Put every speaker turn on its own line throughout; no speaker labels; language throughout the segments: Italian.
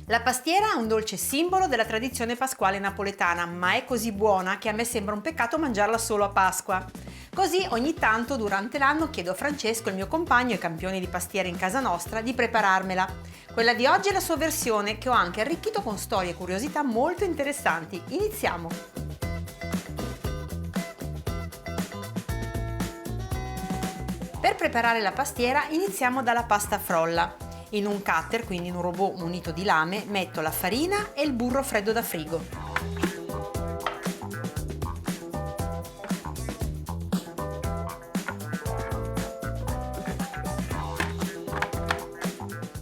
La pastiera è un dolce simbolo della tradizione pasquale napoletana, ma è così buona che a me sembra un peccato mangiarla solo a Pasqua. Così ogni tanto durante l'anno chiedo a Francesco, il mio compagno e campione di pastiera in casa nostra, di prepararmela. Quella di oggi è la sua versione, che ho anche arricchito con storie e curiosità molto interessanti. Iniziamo! Per preparare la pastiera iniziamo dalla pasta frolla. In un cutter, quindi in un robot munito di lame, metto la farina e il burro freddo da frigo.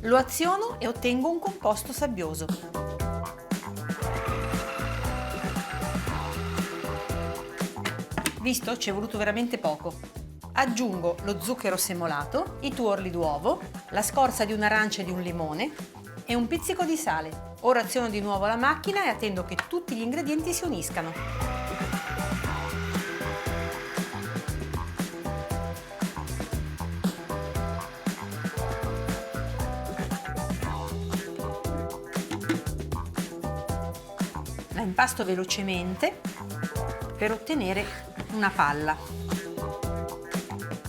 Lo aziono e ottengo un composto sabbioso. Visto? Ci è voluto veramente poco. Aggiungo lo zucchero semolato, i tuorli d'uovo, la scorza di un'arancia e di un limone e un pizzico di sale. Ora aziono di nuovo la macchina e attendo che tutti gli ingredienti si uniscano. La impasto velocemente per ottenere una palla.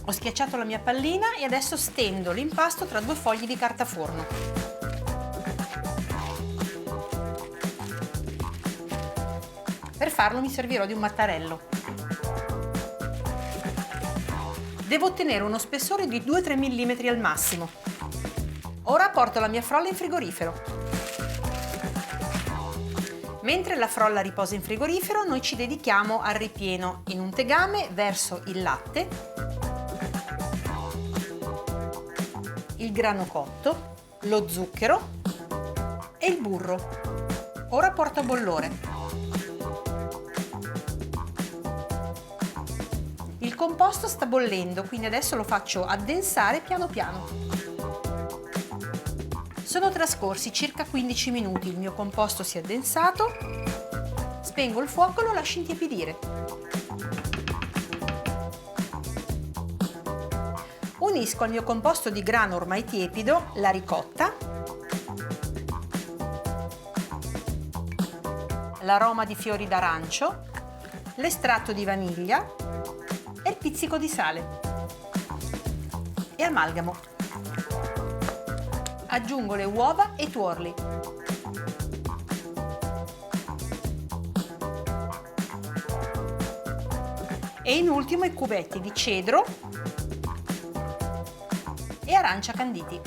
Ho schiacciato la mia pallina e adesso stendo l'impasto tra due fogli di carta forno. Per farlo mi servirò di un mattarello. Devo ottenere uno spessore di 2-3 mm al massimo. Ora porto la mia frolla in frigorifero. Mentre la frolla riposa in frigorifero, noi ci dedichiamo al ripieno. In un tegame verso il latte, il grano cotto, lo zucchero e il burro. Ora porto a bollore. Il composto sta bollendo, quindi adesso lo faccio addensare piano piano. Sono trascorsi circa 15 minuti, il mio composto si è addensato, spengo il fuoco e lo lascio intiepidire. Unisco al mio composto di grano ormai tiepido la ricotta, l'aroma di fiori d'arancio, l'estratto di vaniglia e il pizzico di sale. E amalgamo. Aggiungo le uova e i tuorli. E in ultimo i cubetti di cedro e arancia canditi.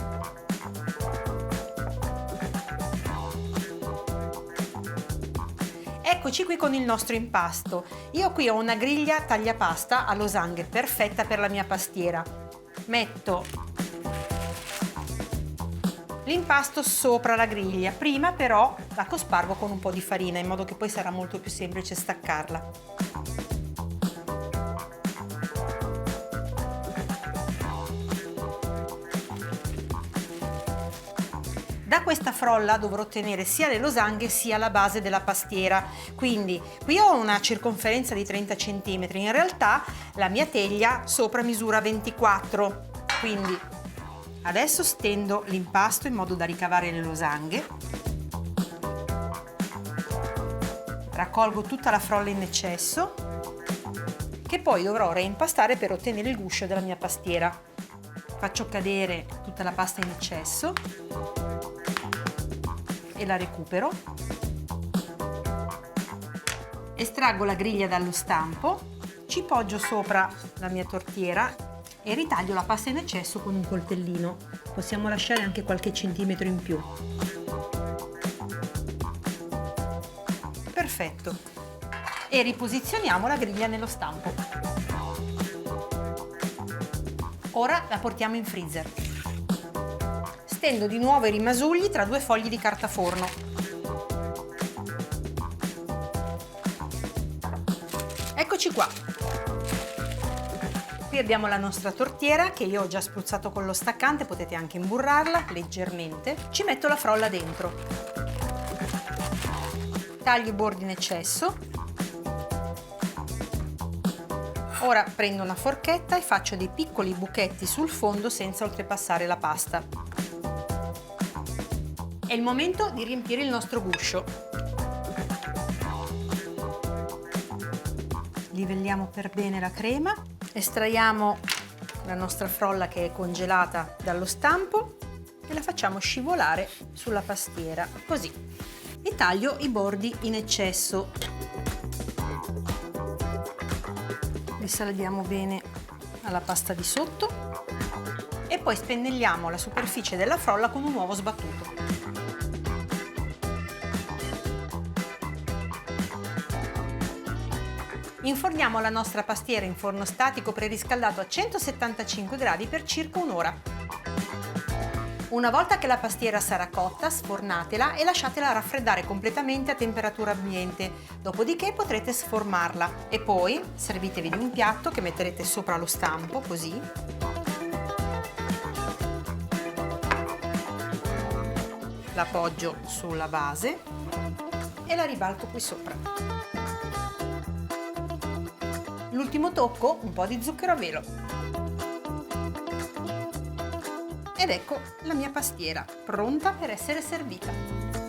Eccoci qui con il nostro impasto. Io qui ho una griglia tagliapasta a losanghe perfetta per la mia pastiera. Metto l'impasto sopra la griglia, prima però la cospargo con un po' di farina in modo che poi sarà molto più semplice staccarla. Da questa frolla dovrò ottenere sia le losanghe sia la base della pastiera, quindi qui ho una circonferenza di 30 cm, in realtà la mia teglia sopra misura 24, quindi adesso stendo l'impasto in modo da ricavare le losanghe, raccolgo tutta la frolla in eccesso che poi dovrò reimpastare per ottenere il guscio della mia pastiera. Faccio cadere tutta la pasta in eccesso e la recupero, estraggo la griglia dallo stampo, ci poggio sopra la mia tortiera e ritaglio la pasta in eccesso con un coltellino. Possiamo lasciare anche qualche centimetro in più. Perfetto. E riposizioniamo la griglia nello stampo. Ora la portiamo in freezer. Stendo di nuovo i rimasugli tra due fogli di carta forno. Eccoci qua. Qui abbiamo la nostra tortiera che io ho già spruzzato con lo staccante, potete anche imburrarla leggermente. Ci metto la frolla dentro. Taglio i bordi in eccesso. Ora prendo una forchetta e faccio dei piccoli buchetti sul fondo senza oltrepassare la pasta. È il momento di riempire il nostro guscio. Livelliamo per bene la crema, estraiamo la nostra frolla che è congelata dallo stampo e la facciamo scivolare sulla pastiera, così. E taglio i bordi in eccesso. Risaldiamo bene alla pasta di sotto e poi spennelliamo la superficie della frolla con un uovo sbattuto. Inforniamo la nostra pastiera in forno statico preriscaldato a 175 gradi per circa un'ora. Una volta che la pastiera sarà cotta, sfornatela e lasciatela raffreddare completamente a temperatura ambiente, dopodiché potrete sformarla e poi servitevi di un piatto che metterete sopra lo stampo, così. La appoggio sulla base e la ribalto qui sopra. L'ultimo tocco, un po' di zucchero a velo. Ed ecco la mia pastiera, pronta per essere servita.